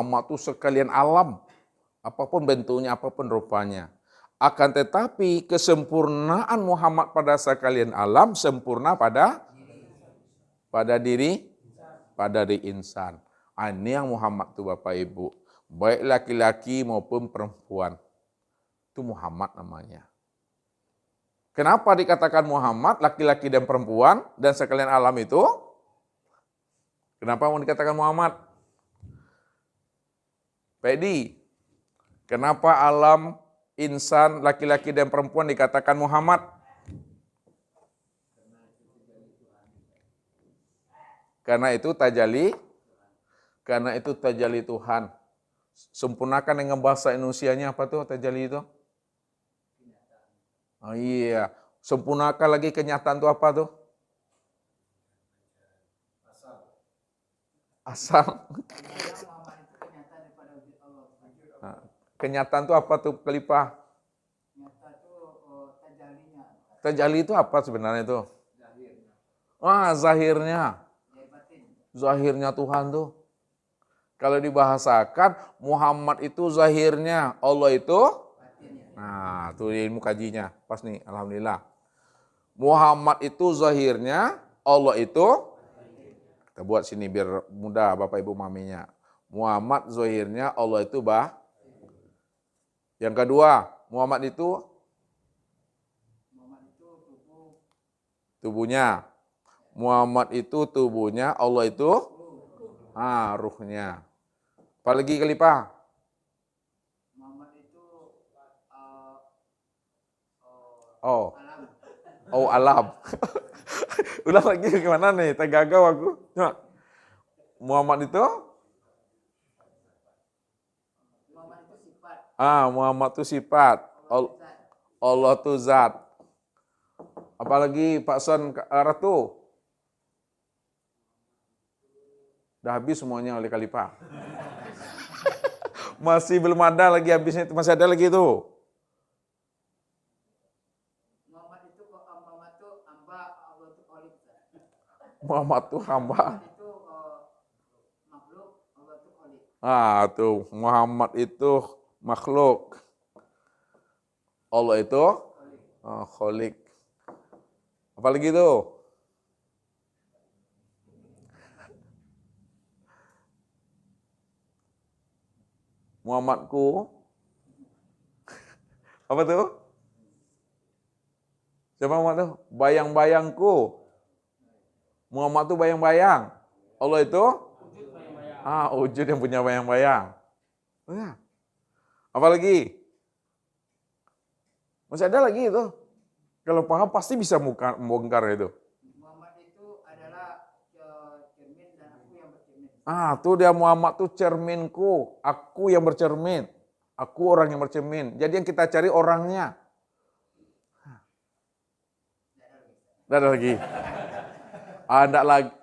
Muhammad itu sekalian alam. Apapun bentuknya, apapun rupanya. Akan tetapi kesempurnaan Muhammad pada sekalian alam sempurna pada diri insan. Ini yang Muhammad itu Bapak Ibu. Baik laki-laki maupun perempuan. Itu Muhammad namanya. Kenapa dikatakan Muhammad, laki-laki dan perempuan, dan sekalian alam itu? Kenapa mau dikatakan Muhammad? Pedi, kenapa alam, insan, laki-laki dan perempuan dikatakan Muhammad? Karena itu tajalli Tuhan. Sempurnakan dengan bahasa Indonesianya apa tuh tajalli itu? Oh iya, sempurnakan lagi kenyataan itu apa tuh? Asal. Kenyataan itu apa tuh Khalifah? Tajalli itu apa sebenarnya itu? Zahirnya. Zahirnya Tuhan tuh. Kalau dibahasakan Muhammad itu zahirnya, Allah itu nah, itu ilmu kajinya. Pas nih, alhamdulillah. Muhammad itu zahirnya, Allah itu kita buat sini biar mudah Bapak Ibu maminya. Muhammad zahirnya, Allah itu Yang kedua, Muhammad itu tubuhnya. Muhammad itu tubuhnya, Allah itu ruhnya. Apalagi Khalifah? Muhammad itu alam. Ulang lagi gimana nih? Tegagau aku. Muhammad itu? Muhammad itu sifat. Allah itu zat. Apalagi Pak Son Ratu? Udah habis semuanya oleh Khalifah. Masih belum ada lagi habisnya, masih ada lagi itu. Muhammad itu hamba, Allah itu kholik. Muhammad itu hamba. Itu makhluk, Allah itu kholik. Tuh, Muhammad itu makhluk. Allah itu kholik. Apalagi itu? Muhammadku. Apa tuh? Siapa Muhammad tuh? Bayang-bayangku. Muhammad tuh bayang-bayang. Allah itu? Wujud yang punya bayang-bayang. Apa lagi? Masih ada lagi itu. Kalau paham pasti bisa membongkar itu. Muhammad itu adalah cermin dan aku yang bercermin. Tuh dia Muhammad tuh cerminku, aku yang bercermin. Aku orang yang bercermin. Jadi yang kita cari orangnya. Tidak ada lagi.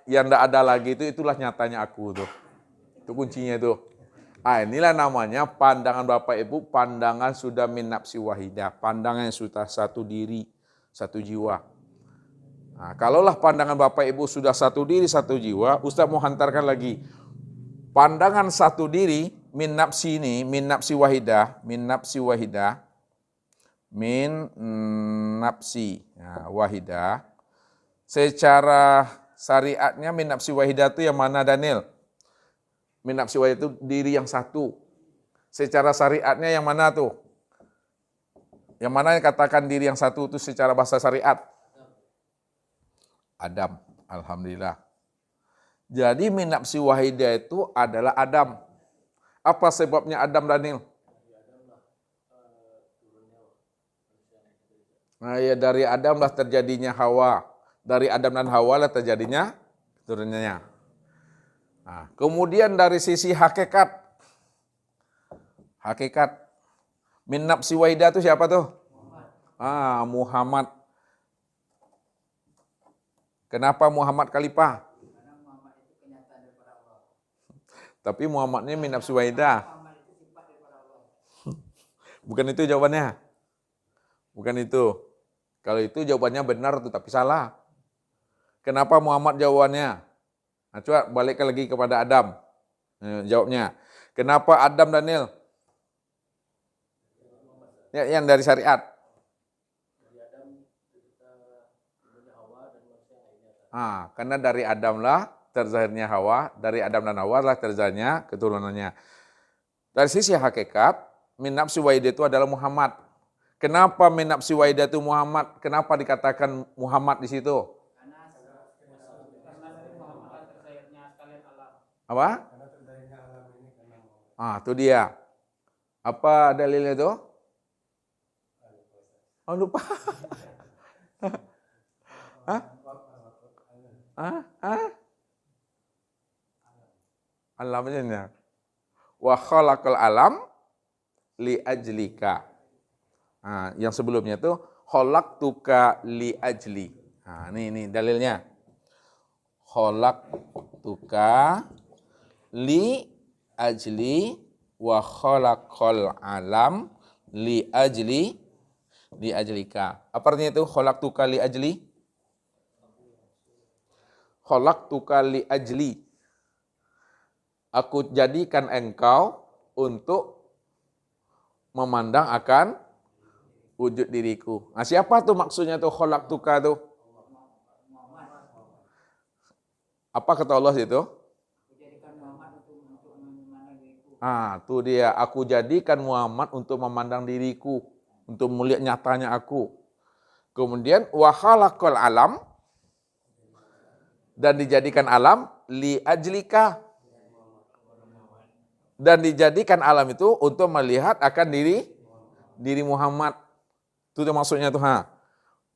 Yang tidak ada lagi itulah nyatanya aku tuh. Itu kuncinya itu. Inilah namanya pandangan Bapak Ibu, pandangan sudah min nafsi wahidah. Pandangan yang sudah satu diri, satu jiwa. Kalaulah pandangan Bapak Ibu sudah satu diri, satu jiwa, Ustaz mau hantarkan lagi. Pandangan satu diri, min nafsi ini, min nafsi wahidah, wahidah. Secara syariatnya min nafsi wahidah itu yang mana Daniel? Min nafsi wahidah itu diri yang satu. Secara syariatnya yang mana tuh? Yang mana yang katakan diri yang satu itu secara bahasa syariat? Adam. Alhamdulillah. Jadi min nafsi wahidah itu adalah Adam. Apa sebabnya Adam, Daniel? Dari Adam lah terjadinya Hawa. Dari Adam dan Hawa lah terjadinya turunnya. Kemudian dari sisi hakikat min nafsi wahidah itu siapa tuh? Muhammad. Kenapa Muhammad Khalifah? Karena Muhammad itu kenyataan daripada Allah. Tapi Muhammadnya min nafsi wahidah. Bukan itu jawabannya. Bukan itu. Kalau itu jawabannya benar tapi salah. Kenapa Muhammad jawabannya? Coba balikkan lagi kepada Adam. Jawabnya. Kenapa Adam Daniel? Yang dari syariat. Karena dari Adamlah terzahirnya Hawa, dari Adam dan Hawa lah terzahirnya keturunannya. Dari sisi hakikat, min nafsi waidah itu adalah Muhammad. Kenapa min nafsi waidah itu Muhammad? Kenapa dikatakan Muhammad di situ? Apa? Itu dia. Apa dalilnya itu? Lupa. Alamnya. Wa khalaqal alam li ajlika. Yang sebelumnya itu khalaqtuka li ajli. Ini dalilnya. Khalaqtuka li ajli wa khalaqal alam li ajlika. Apa artinya itu khalaqtuka li ajli? Khalaqtuka li ajli. Aku jadikan engkau untuk memandang akan wujud diriku. Siapa tuh maksudnya tuh khalaqtuka tuh? Apa kata Allah itu? Tuh dia, aku jadikan Muhammad untuk memandang diriku, untuk melihat nyatanya aku. Kemudian wa khalaqal alam, dan dijadikan alam li ajlika, dan dijadikan alam itu untuk melihat akan diri Muhammad. Itu maksudnya tuh.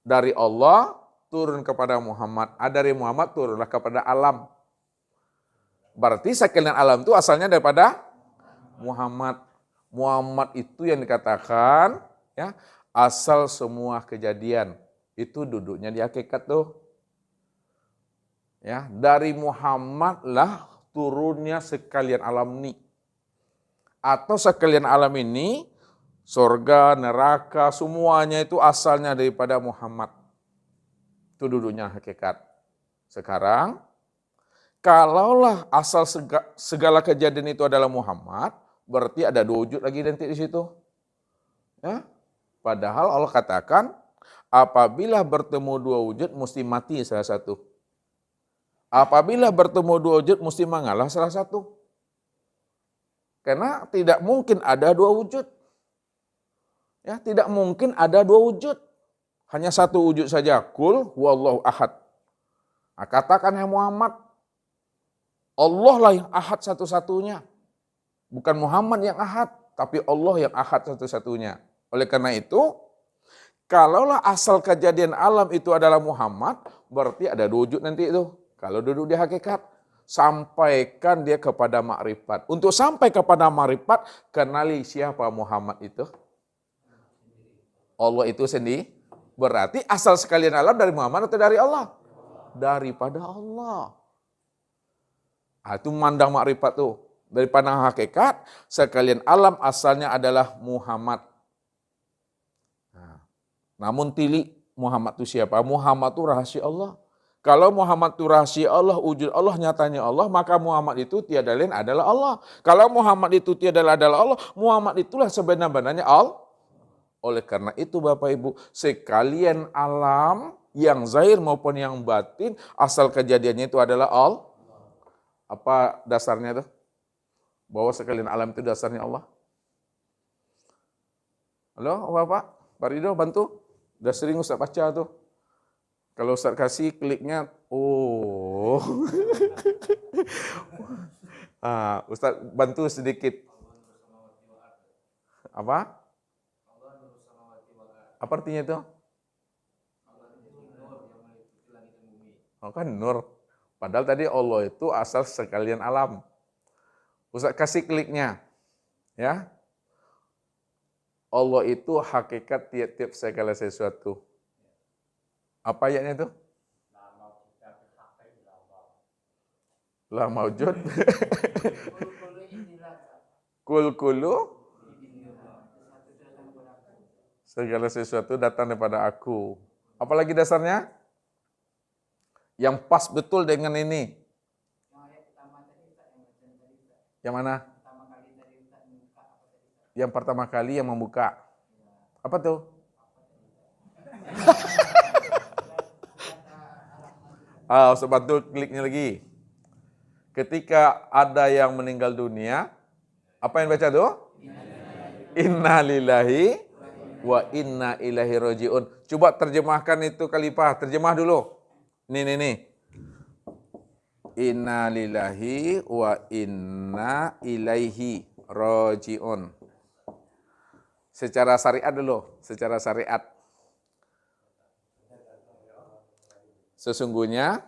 Dari Allah turun kepada Muhammad, dari Muhammad turunlah kepada alam. Berarti sekalian alam itu asalnya daripada Muhammad. Muhammad itu yang dikatakan ya, asal semua kejadian. Itu duduknya di hakikat tuh. Ya, dari Muhammad lah turunnya sekalian alam ini. Atau sekalian alam ini, surga, neraka, semuanya itu asalnya daripada Muhammad. Itu duduknya hakikat. Sekarang, kalaulah asal segala kejadian itu adalah Muhammad, berarti ada 2 wujud lagi nanti di situ. Ya? Padahal Allah katakan, apabila bertemu 2 wujud, mesti mati salah satu. Apabila bertemu 2 wujud, mesti mengalah salah satu. Karena tidak mungkin ada 2 wujud. Ya, tidak mungkin ada 2 wujud. Hanya 1 wujud saja. Qul huwallahu ahad. Katakan ya Muhammad, Allah lah yang ahad satu-satunya. Bukan Muhammad yang ahad, tapi Allah yang ahad satu-satunya. Oleh karena itu, kalaulah asal kejadian alam itu adalah Muhammad, berarti ada 2 wujud nanti itu. Kalau duduk di hakikat, sampaikan dia kepada makrifat. Untuk sampai kepada makrifat, kenali siapa Muhammad itu. Allah itu sendiri. Berarti asal sekalian alam dari Muhammad atau dari Allah? Daripada Allah. Itu mandang makrifat tuh. Dari pandang hakikat, sekalian alam asalnya adalah Muhammad. Namun tilik Muhammad itu siapa? Muhammad itu rahasia Allah. Kalau Muhammad itu rahasia Allah, wujud Allah, nyatanya Allah, maka Muhammad itu tiada lain adalah Allah. Kalau Muhammad itu tiada lain adalah Allah, Muhammad itulah sebenar-benarnya Allah. Oleh karena itu Bapak Ibu, sekalian alam yang zahir maupun yang batin, asal kejadiannya itu adalah Allah. Apa dasarnya itu? Bahwa sekalian alam itu dasarnya Allah. Halo Bapak, Pak Ridho bantu. Udah sering Ustaz baca tuh. Kalau Ustaz kasih kliknya, Ustaz bantu sedikit. Apa? Apa artinya itu? Kan nur. Padahal tadi Allah itu asal sekalian alam. Ustaz kasih kliknya. Ya. Allah itu hakikat tiap-tiap segala sesuatu. Apa ayatnya itu? La maujud. Kul-kulu. Segala sesuatu datang daripada aku. Apalagi dasarnya? Yang pas betul dengan ini. Yang mana? Yang pertama kali yang membuka. Apa tuh? Sobat tuh kliknya lagi. Ketika ada yang meninggal dunia, apa yang baca tuh? Inna lillahi wa inna ilaihi roji'un. Coba terjemahkan itu Khalifah, terjemah dulu. Nih. Inna lillahi wa inna ilaihi roji'un. Secara syariat dulu, secara syariat. Sesungguhnya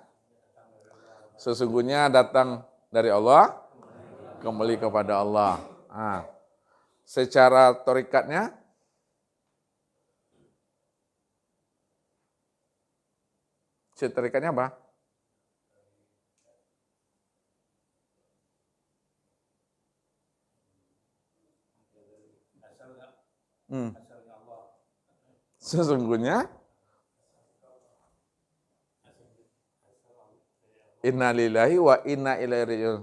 datang dari Allah, kembali kepada Allah. Secara torikatnya, apa? Sesungguhnya inna lillahi wa inna ilaihi raji'un.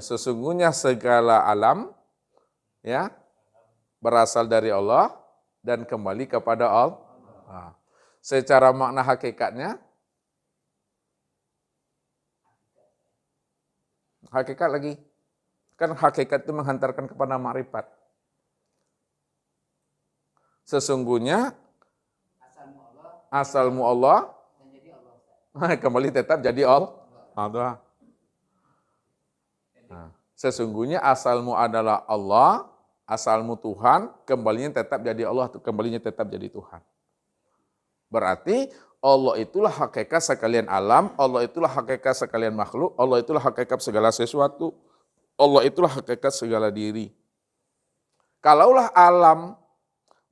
Sesungguhnya segala alam ya berasal dari Allah dan kembali kepada Allah. Secara makna hakikatnya, hakikat lagi. Kan hakikat itu menghantarkan kepada makrifat. Sesungguhnya asalmu Allah, kembali tetap jadi Allah. Sesungguhnya asalmu adalah Allah, asalmu Tuhan, kembalinya tetap jadi Allah, kembalinya tetap jadi Tuhan. Berarti Allah itulah hakikat sekalian alam, Allah itulah hakikat sekalian makhluk, Allah itulah hakikat segala sesuatu, Allah itulah hakikat segala diri. Kalaulah alam,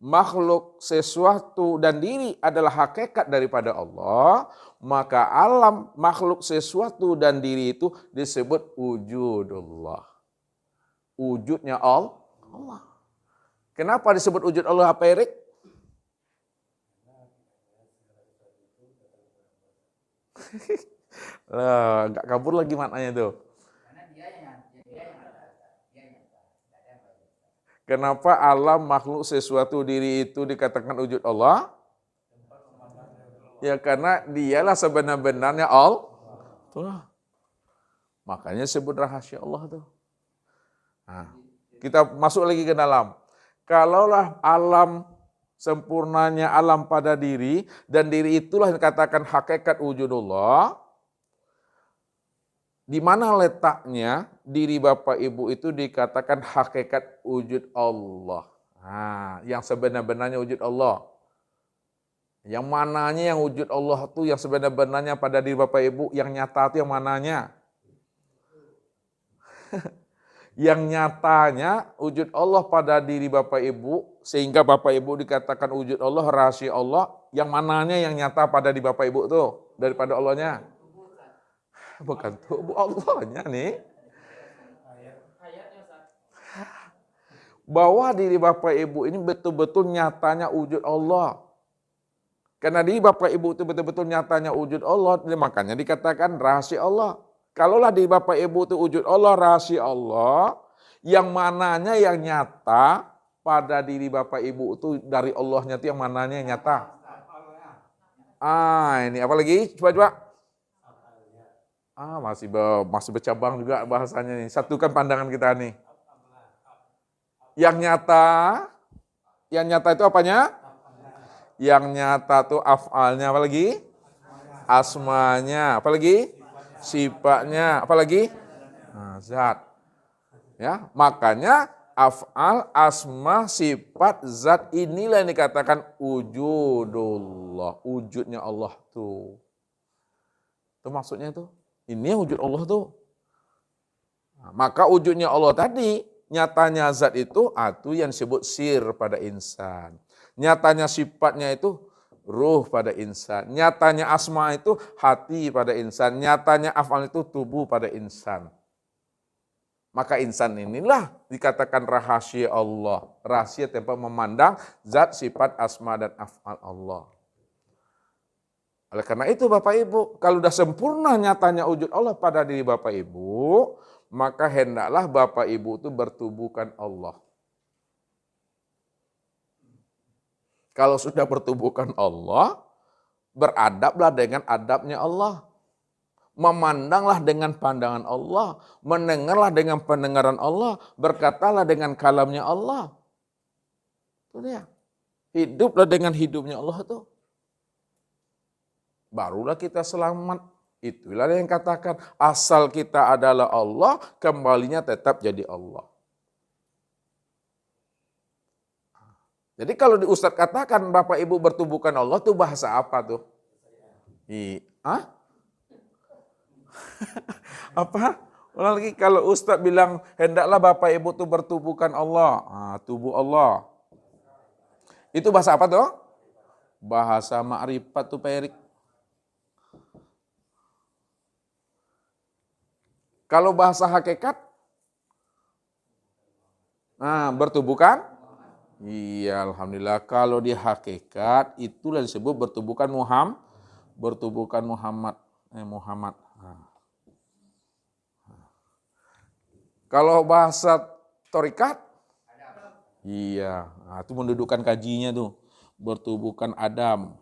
makhluk, sesuatu, dan diri adalah hakikat daripada Allah, maka alam, makhluk, sesuatu, dan diri itu disebut wujudullah. Wujudnya Allah. Kenapa disebut wujud Allah, apa Erik? Enggak kabur lagi maknanya tuh. Kenapa alam, makhluk, sesuatu, diri itu dikatakan wujud Allah? Ya karena dialah sebenar-benarnya Allah. Makanya sebut rahasia Allah tuh. Kita masuk lagi ke dalam. Kalaulah alam sempurnanya alam pada diri, dan diri itulah yang dikatakan hakikat wujudullah, di mana letaknya diri Bapak Ibu itu dikatakan hakikat wujud Allah. Yang sebenar-benarnya wujud Allah. Yang mananya yang wujud Allah itu yang sebenar-benarnya pada diri Bapak Ibu, yang nyata itu yang mananya? Yang nyatanya wujud Allah pada diri Bapak Ibu, sehingga Bapak Ibu dikatakan wujud Allah, rahasia Allah, yang mananya yang nyata pada diri Bapak Ibu tuh, daripada Allahnya? Bukan tubuh Allahnya nih. Bahwa diri Bapak Ibu ini betul-betul nyatanya wujud Allah. Karena diri Bapak Ibu itu betul-betul nyatanya wujud Allah, makanya dikatakan rahasia Allah. Kalaulah diri Bapak Ibu itu wujud Allah, rahasia Allah, yang mananya yang nyata pada diri Bapak Ibu itu dari Allahnya itu yang mananya yang nyata? Ini apa lagi? Coba. Masih bercabang juga bahasanya nih. Satukan pandangan kita nih. Yang nyata itu apanya? Yang nyata itu af'alnya, apa lagi? Asmanya, apa lagi? Sifatnya, apa lagi? Zat. Ya, makanya af'al, asma, sifat, zat inilah yang dikatakan wujudullah, wujudnya Allah tuh. Itu maksudnya tuh. Ini wujud Allah tuh. Maka wujudnya Allah tadi, nyatanya zat itu yang disebut sir pada insan. Nyatanya sifatnya itu ruh pada insan. Nyatanya asma itu hati pada insan. Nyatanya af'al itu tubuh pada insan. Maka insan inilah dikatakan rahasia Allah. Rahasia tanpa memandang zat, sifat, asma, dan af'al Allah. Oleh karena itu Bapak Ibu, kalau sudah sempurna nyatanya wujud Allah pada diri Bapak Ibu, maka hendaklah Bapak Ibu itu bertubuhkan Allah. Kalau sudah bertubuhkan Allah, beradablah dengan adabnya Allah. Memandanglah dengan pandangan Allah, mendengarlah dengan pendengaran Allah, berkatalah dengan kalamnya Allah. Itu dia. Hiduplah dengan hidupnya Allah itu. Barulah kita selamat. Itulah yang katakan, asal kita adalah Allah, kembalinya tetap jadi Allah. Jadi kalau di Ustadz katakan Bapak Ibu bertubuhkan Allah itu bahasa apa tuh? Apa? Ulang lagi, kalau Ustadz bilang hendaklah Bapak Ibu tuh bertubuhkan Allah. Tubuh Allah. Itu bahasa apa tuh? Bahasa ma'rifat tuh Pak Erik. Kalau bahasa hakikat, bertubuhkan? Iya, alhamdulillah. Kalau di hakikat itulah disebut bertubuhkan Muhammad. Muhammad. Kalau bahasa torikat, iya, itu mendudukkan kajinya tuh, bertubuhkan Adam.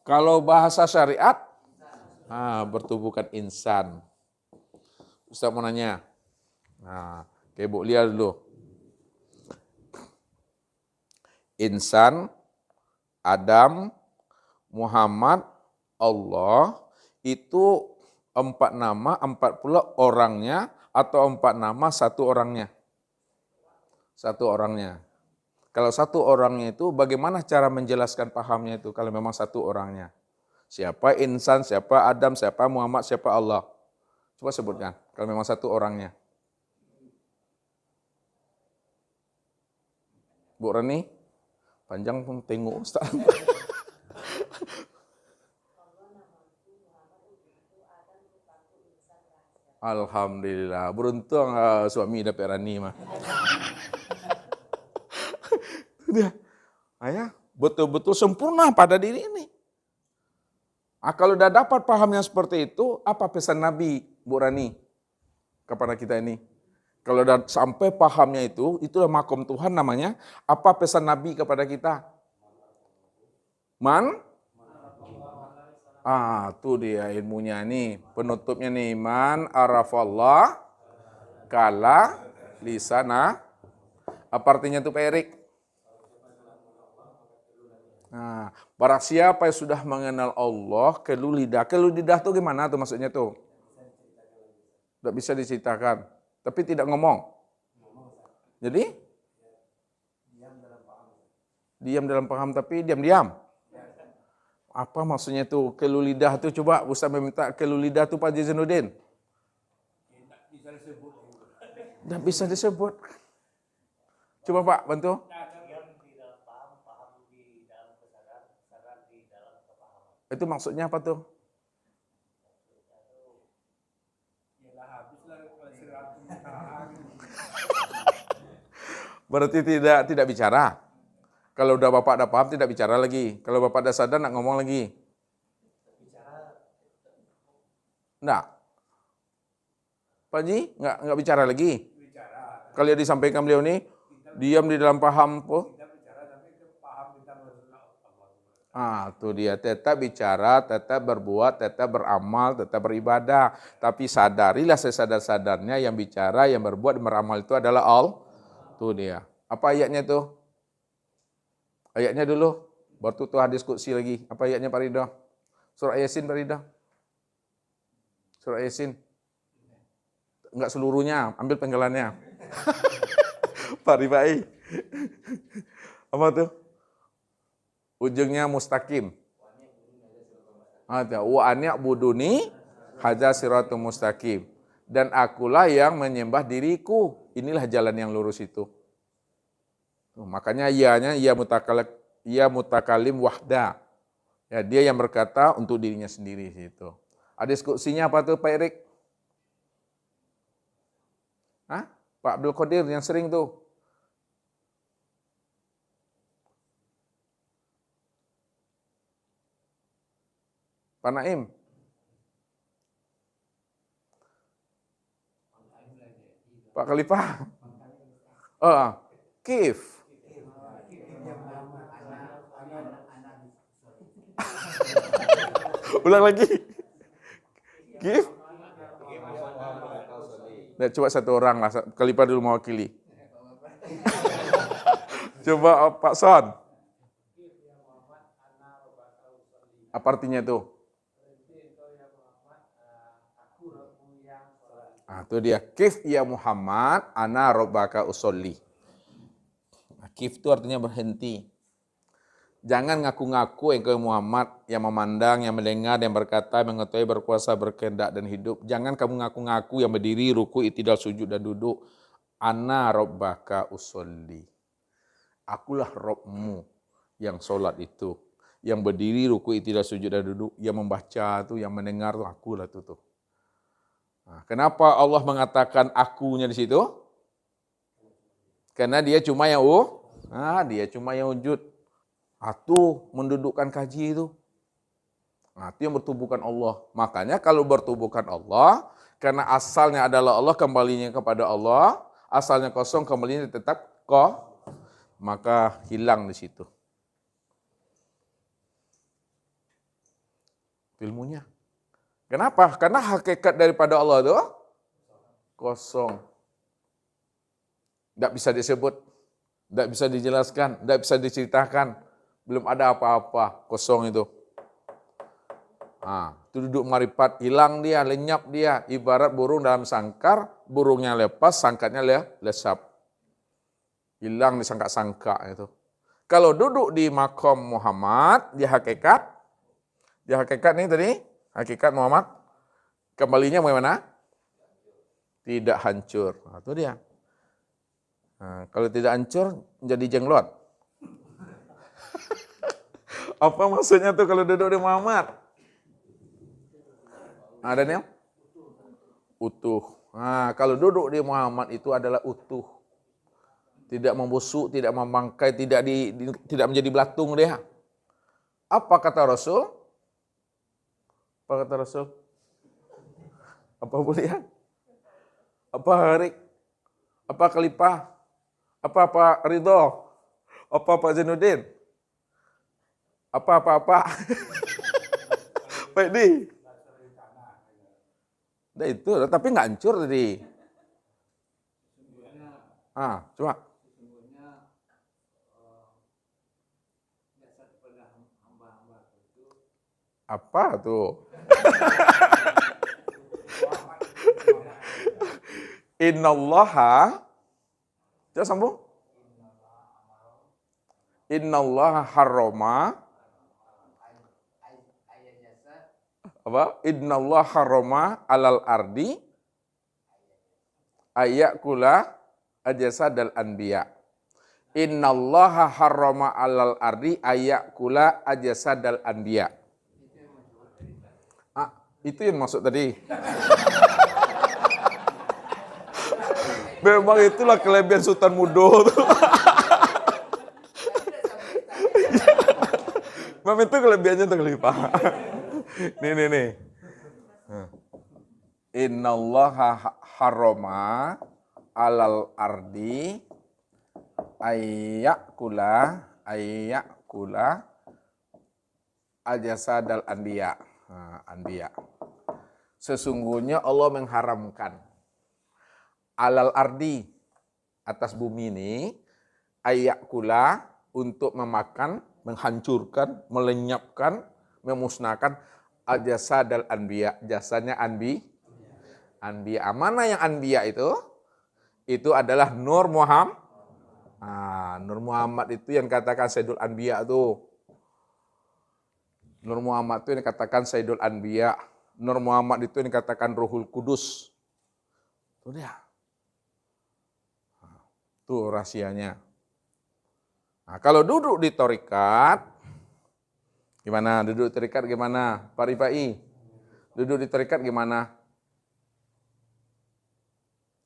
Kalau bahasa syariat, bertubuhkan insan. Ustaz mau nanya, kayak Bu Lia dulu. Insan, Adam, Muhammad, Allah, itu 4 nama, 4 pula orangnya, atau 4 nama, 1 orangnya. 1 orangnya. Kalau 1 orangnya itu bagaimana cara menjelaskan pahamnya itu kalau memang 1 orangnya? Siapa insan, siapa Adam, siapa Muhammad, siapa Allah? Coba sebutkan kalau memang 1 orangnya. Bu Rani, panjang pun tengok Ustaz. Alhamdulillah, beruntung suami dapat Rani mah. Dia, ayah betul-betul sempurna pada diri ini. Kalau udah dapat paham yang seperti itu, apa pesan Nabi, Bu Rani, kepada kita ini? Kalau udah sampai pahamnya itu, itulah makom Tuhan namanya. Apa pesan Nabi kepada kita? Tuh dia ilmunya nih, penutupnya nih. Man arafallah kala lisana. Apa artinya tuh Pak Erik? Barang siapa yang sudah mengenal Allah, keluh lidah. Keluh lidah tuh gimana tuh maksudnya tuh? Tidak bisa diceritakan, tapi tidak ngomong. Jadi? Diam dalam paham tapi diam-diam. Apa maksudnya tuh keluh lidah tuh? Coba Ustaz meminta keluh lidah tuh Pak Jazanuddin. Tidak bisa disebut. Coba Pak, bantu. Itu maksudnya apa tuh? Berarti tidak bicara. Kalau udah Bapak ada paham tidak bicara lagi. Kalau Bapak ada sadar nak ngomong lagi. Enggak. Pak Ji, enggak bicara lagi. Kalau yang disampaikan beliau ini diam di dalam paham po. Tuh dia tetap bicara, tetap berbuat, tetap beramal, tetap beribadah. Tapi sadarilah sesadar-sadarnya yang bicara, yang berbuat, yang beramal itu adalah Allah. Tuh dia. Apa ayatnya tuh? Ayatnya dulu. Baru tuh hadis qudsi lagi. Apa ayatnya Pak Ridho? Surah Yasin Pak Ridho. Surah Yasin. Enggak seluruhnya, ambil penggalannya. Pak Rifai. Apa tuh? Ujungnya mustaqim. Wa ani'buduni hadza siratul mustaqim. Dan akulah yang menyembah diriku. Inilah jalan yang lurus itu. Makanya ianya ia mutakalim wahda. Ya, dia yang berkata untuk dirinya sendiri itu. Hadis qudsinya apa tuh Pak Erik? Pak Abdul Qadir yang sering tuh. Pak Naim. Pak Khalifah. Oh, kif. Ulang lagi. Kif. Nah, coba satu orang lah, Khalifah dulu mewakili. Coba Pak Son. Apa artinya itu? Itu dia. Kif ya Muhammad, ana rabbaka usolli. Kif itu artinya berhenti. Jangan ngaku-ngaku engkau Muhammad yang memandang, yang mendengar, yang berkata, mengetahui, berkuasa, berkehendak dan hidup. Jangan kamu ngaku-ngaku yang berdiri, ruku, itidal, sujud dan duduk. Ana rabbaka usolli. Akulah Rabbmu yang sholat itu. Yang berdiri, ruku, itidal, sujud dan duduk. Yang membaca itu, yang mendengar itu, akulah itu tuh. Nah, kenapa Allah mengatakan akunya di situ? Karena dia cuma yang dia cuma yang wujud. Itu mendudukkan kaji itu. Itu yang bertubuhkan Allah. Makanya kalau bertubuhkan Allah, karena asalnya adalah Allah, kembalinya kepada Allah, asalnya kosong, kembalinya tetap maka hilang di situ ilmunya. Kenapa? Karena hakikat daripada Allah itu kosong. Tidak bisa disebut, tidak bisa dijelaskan, tidak bisa diceritakan. Belum ada apa-apa, kosong itu. Itu duduk marifat, hilang dia, lenyap dia. Ibarat burung dalam sangkar, burungnya lepas, sangkatnya lesap. Hilang di sangka-sangka itu. Kalau duduk di makom Muhammad, di hakikat nih tadi, hakikat Muhammad, kembalinya bagaimana? Tidak hancur. Itu dia. Kalau tidak hancur, jadi jenglot. Apa maksudnya tuh kalau duduk di Muhammad? Ada nih? Utuh. Kalau duduk di Muhammad itu adalah utuh. Tidak membusuk, tidak membangkai, tidak menjadi belatung dia. Apa kata Rasul? Apa kata Rasul? Apa boleh? Apa Harik? Apa Khalifah? Apa Ridho? Apa Pak Zainuddin? Apa? Baik di. Nah itu, tapi nggak hancur tadi. Coba. Apa tuh? Innallaha. Coba sambung. Innallaha harrama. Apa? Innallaha harrama alal ardi ayakula ajsadal anbiya. Innallaha harrama alal ardi ayakula ajsadal anbiya. Itu yang maksud tadi. Memang itulah kelebihan Sultan Mudo. Memang itu kelebihannya tuh Khalifah. Nih. Innallaha harrama alal ardi ayakula ajsadal anbiya. Anbiya. Sesungguhnya Allah mengharamkan alal ardi, atas bumi ini, ayakula, untuk memakan, menghancurkan, melenyapkan, memusnahkan ajsadal anbiya, jasanya anbiya. Mana yang anbiya itu? Itu adalah Nur Muhammad. Nur Muhammad itu yang katakan Sayyidul Anbiya tuh. Nur Muhammad itu yang dikatakan Sayyidul Anbiya. Nur Muhammad itu yang dikatakan Ruhul Kudus. Itu dia. Itu rahasianya. Kalau duduk di thariqat, gimana? Duduk di thariqat gimana? Pak Rifai, duduk di thariqat gimana?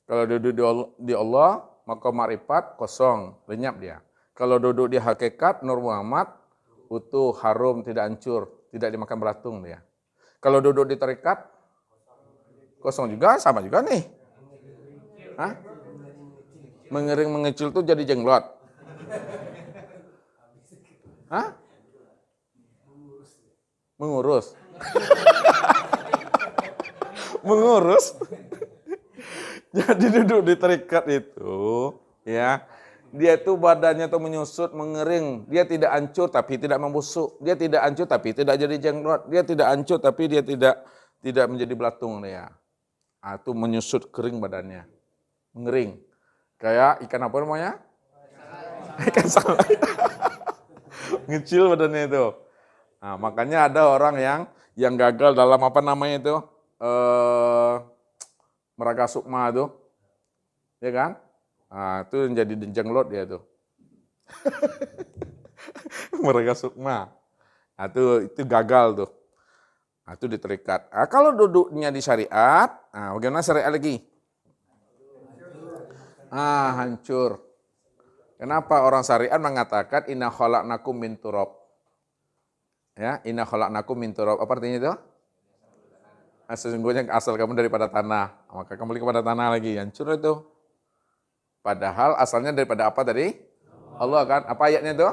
Kalau duduk di Allah, maka ma'rifat kosong, lenyap dia. Kalau duduk di hakikat, Nur Muhammad, utuh, harum, tidak hancur, tidak dimakan belatung dia. Kalau duduk di thariqat, kosong juga, sama juga nih. Mengering mengecil tuh jadi jenglot. Hah? Mengurus. Mengurus. Jadi duduk di terikat itu, ya. Dia tuh badannya tuh menyusut, mengering. Dia tidak hancur tapi tidak membusuk. Dia tidak hancur tapi tidak jadi jenglot. Dia tidak hancur tapi dia tidak menjadi belatung dia. Itu menyusut kering badannya. Mengering. Kayak ikan apa namanya? Ikan salai. Ngecil badannya itu. Nah, makanya ada orang yang gagal dalam apa namanya itu? Meraga sukma itu. Ya kan? Nah, itu yang jadi jenglot dia tuh. Meraga sukma. Nah, itu gagal tuh. Nah, itu diterikat. Nah, kalau duduknya di syariat, nah bagaimana syariat lagi? Hancur. Kenapa orang syariat mengatakan inna khalaqnakum min turab? Ya, inna khalaqnakum min turab. Apa artinya itu? Sesungguhnya asal kamu daripada tanah. Maka kembali kepada tanah lagi. Hancur itu. Padahal asalnya daripada apa tadi? Allah kan? Apa ayatnya itu?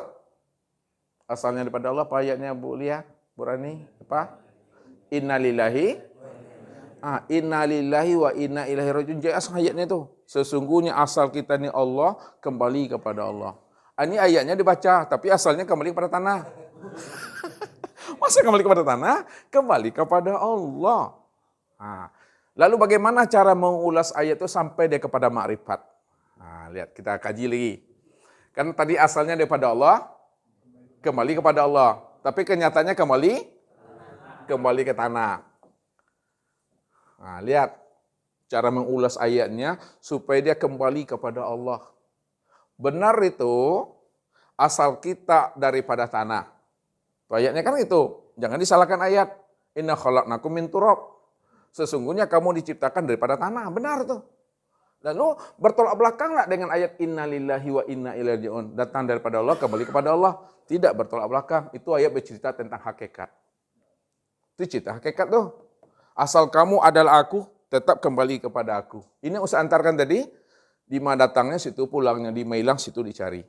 Asalnya daripada Allah. Apa ayatnya Bu Lia? Bu Rani? Apa? Innalillahi wa inna ilaihi rajiun. Jadi asal ayatnya itu. Sesungguhnya asal kita ini Allah, kembali kepada Allah. Ini ayatnya dibaca, tapi asalnya kembali kepada tanah. Masa kembali kepada tanah? Kembali kepada Allah. Nah, lalu bagaimana cara mengulas ayat itu sampai dia kepada makrifat? Nah, lihat kita kaji lagi. Kan tadi asalnya daripada Allah, kembali kepada Allah. Tapi kenyataannya kembali ke tanah. Nah, lihat cara mengulas ayatnya supaya dia kembali kepada Allah. Benar itu asal kita daripada tanah. Ayatnya kan itu. Jangan disalahkan ayat. Inna khalaqnakum min turab. Sesungguhnya kamu diciptakan daripada tanah. Benar tuh. Lalu bertolak belakanglah dengan ayat innalillahi wa inna ilaihi rajiun. Datang daripada Allah, kembali kepada Allah. Tidak bertolak belakang. Itu ayat bercerita tentang hakikat. Itu cerita hakikat tuh. Asal kamu adalah aku, tetap kembali kepada aku. Ini usah antarkan tadi. Di mana datangnya, situ pulangnya. Di mana hilang, situ dicari.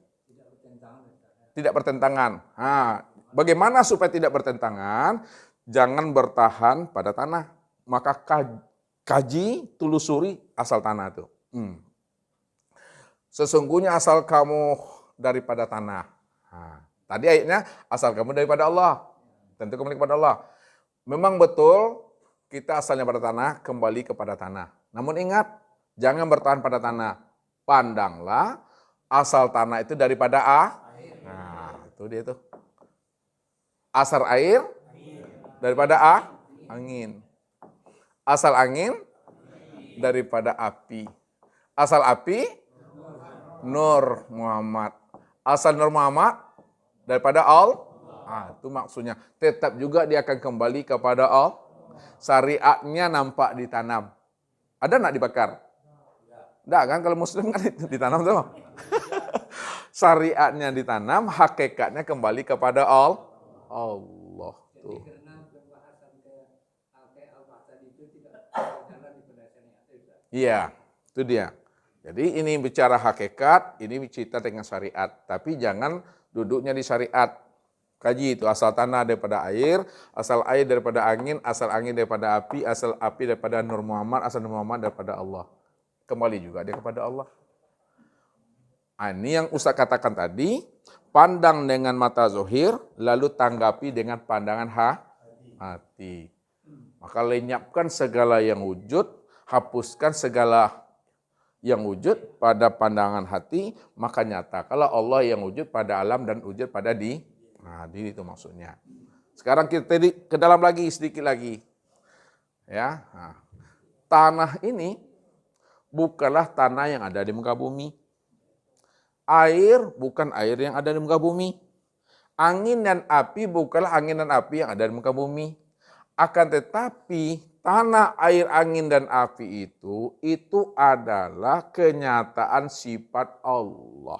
Tidak bertentangan. Nah, bagaimana supaya tidak bertentangan? Jangan bertahan pada tanah. Maka kaji, telusuri asal tanah itu. Sesungguhnya asal kamu daripada tanah. Nah, tadi ayatnya asal kamu daripada Allah. Tentu kembali kepada Allah. Memang betul kita asalnya pada tanah, kembali kepada tanah. Namun ingat, jangan bertahan pada tanah. Pandanglah asal tanah itu daripada Nah, itu dia tuh. Asal air daripada angin. Asal angin daripada api. Asal api Nur Muhammad. Asal Nur Muhammad daripada itu maksudnya. Tetap juga dia akan kembali kepada syariatnya nampak ditanam. Ada nak dibakar? Enggak kan, kalau muslim kan itu ditanam tuh. Syariatnya ditanam, hakikatnya kembali kepada Allah. Tuh. Iya, itu dia. Jadi ini bicara hakikat, ini bicara dengan syariat. Tapi jangan duduknya di syariat. Kaji itu, asal tanah daripada air, asal air daripada angin daripada api, asal api daripada Nur Muhammad, asal Nur Muhammad daripada Allah. Kembali juga dia kepada Allah. Ini yang Ustaz katakan tadi, pandang dengan mata zohir, lalu tanggapi dengan pandangan hati. Maka lenyapkan segala yang wujud, hapuskan segala yang wujud pada pandangan hati, maka nyata. Kalau Allah yang wujud pada alam dan wujud pada diri itu maksudnya. Sekarang kita ke dalam lagi, sedikit lagi. Ya, tanah ini bukanlah tanah yang ada di muka bumi. Air bukan air yang ada di muka bumi. Angin dan api bukanlah angin dan api yang ada di muka bumi. Akan tetapi tanah, air, angin, dan api itu adalah kenyataan sifat Allah.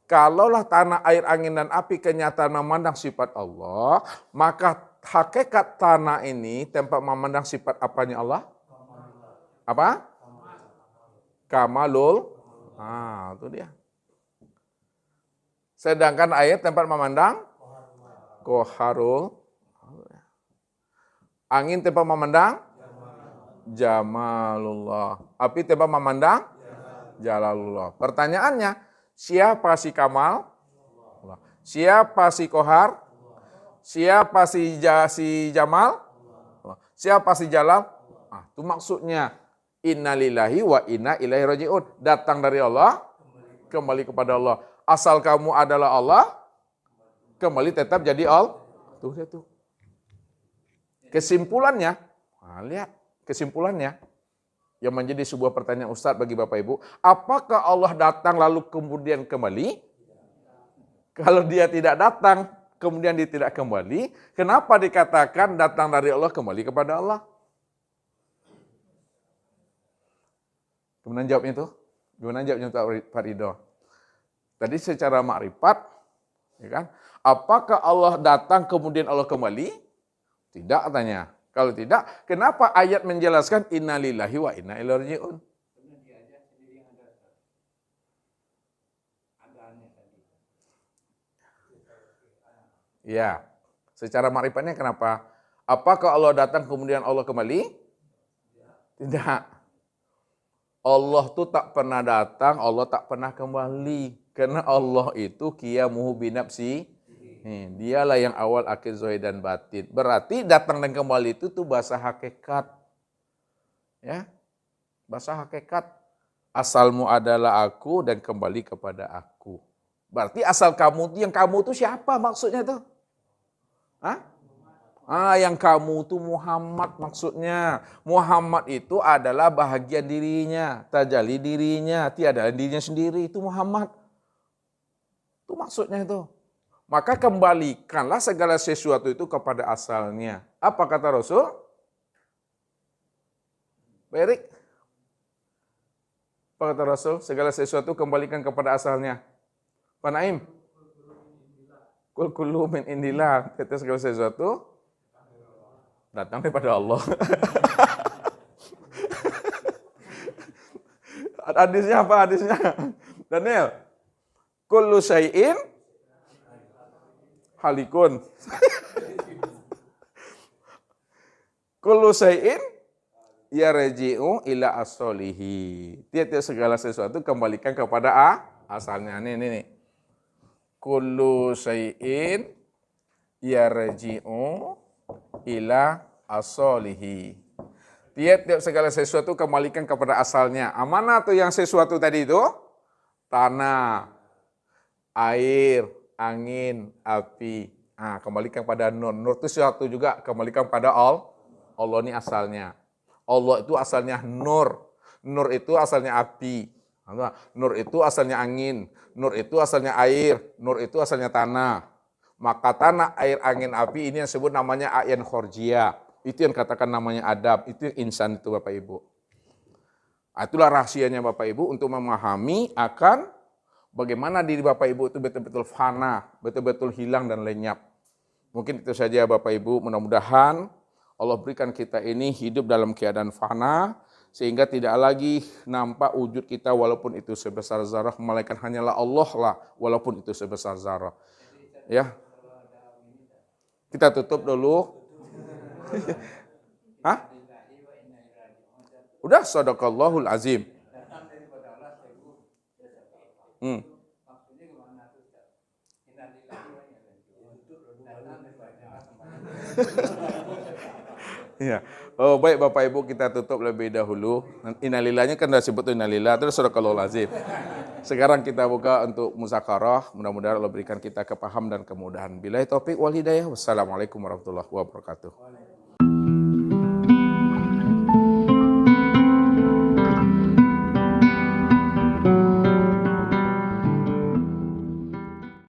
Kalaulah tanah, air, angin, dan api kenyataan memandang sifat Allah, maka hakikat tanah ini tempat memandang sifat apanya Allah? Apa? Kamalul Itu dia. Sedangkan ayat tempat memandang koharul. Angin tempat memandang jamalullah. Api tempat memandang jalalullah. Pertanyaannya, siapa si Kamal? Siapa si Kohar? Siapa si Jamal? Siapa si Jalal? Itu maksudnya. Innalillahi wa inna ilaihi raji'un. Datang dari Allah, kembali kepada Allah. Asal kamu adalah Allah, kembali tetap jadi Allah. Tuh. Kesimpulannya, lihat kesimpulannya yang menjadi sebuah pertanyaan Ustadz bagi Bapak Ibu. Apakah Allah datang lalu kemudian kembali? Kalau dia tidak datang, kemudian dia tidak kembali, kenapa dikatakan datang dari Allah kembali kepada Allah? Kemudian jawabnya itu, gimana jawabnya Pak Ridho? Tadi secara makrifat, ya kan? Apakah Allah datang kemudian Allah kembali? Tidak katanya. Kalau tidak, kenapa ayat menjelaskan innalillahi wa inna ilaihi raji'un? Ya, secara makrifatnya kenapa? Apakah Allah datang kemudian Allah kembali? Tidak. Allah tuh tak pernah datang, Allah tak pernah kembali. Karena Allah itu qiyamuhu binafsi. Dialah yang awal, akhir, zahir dan batin. Berarti datang dan kembali itu tuh bahasa hakikat. Ya. Bahasa hakikat. Asalmu adalah aku dan kembali kepada aku. Berarti asal kamu, yang kamu itu siapa maksudnya tuh? Yang kamu itu Muhammad maksudnya. Muhammad itu adalah bahagian dirinya, tajalli dirinya, tiada dirinya sendiri, itu Muhammad. Itu maksudnya itu. Maka kembalikanlah segala sesuatu itu kepada asalnya. Apa kata Rasul? Baik. Apa kata Rasul? Segala sesuatu kembalikan kepada asalnya. Pak Naim? Kul kullu min indillah. Kata segala sesuatu datang daripada Allah. Hadisnya apa hadisnya? Daniel. Kullu syai'in halikun. Kullu syai'in yarji'u ila as-solihi. Tiap-tiap segala sesuatu kembalikan kepada asalnya. Nih. Kullu syai'in yarji'u ila as-solihi. Tiap-tiap segala sesuatu kembalikan kepada asalnya. Mana tuh yang sesuatu tadi itu? Tanah, air, angin, api. Kembalikan pada nur. Nur itu sesuatu juga, kembalikan pada Allah. Allah ini asalnya. Allah itu asalnya nur. Nur itu asalnya api. Nur itu asalnya angin. Nur itu asalnya air. Nur itu asalnya tanah. Maka tanah, air, angin, api ini yang disebut namanya ayan khorjiyah. Itu yang katakan namanya adab. Itu yang insan itu Bapak Ibu. Itulah rahasianya Bapak Ibu untuk memahami akan bagaimana diri Bapak Ibu itu betul-betul fana, betul-betul hilang dan lenyap. Mungkin itu saja Bapak Ibu, mudah-mudahan Allah berikan kita ini hidup dalam keadaan fana, sehingga tidak lagi nampak wujud kita walaupun itu sebesar zarah, melainkan hanyalah Allah lah walaupun itu sebesar zarah. Ya. Kita tutup dulu. Udah, sadaqallahul azim. Ya. Oh, baik Bapak Ibu, kita tutup lebih dahulu. Innalillahnya kan sudah sebut innalillah, terus sadaqallahul azim. Sekarang kita buka untuk muzakarah. Mudah-mudahan Allah berikan kita kepaham dan kemudahan. Billahi taufik wal hidayah. Wassalamualaikum warahmatullahi wabarakatuh.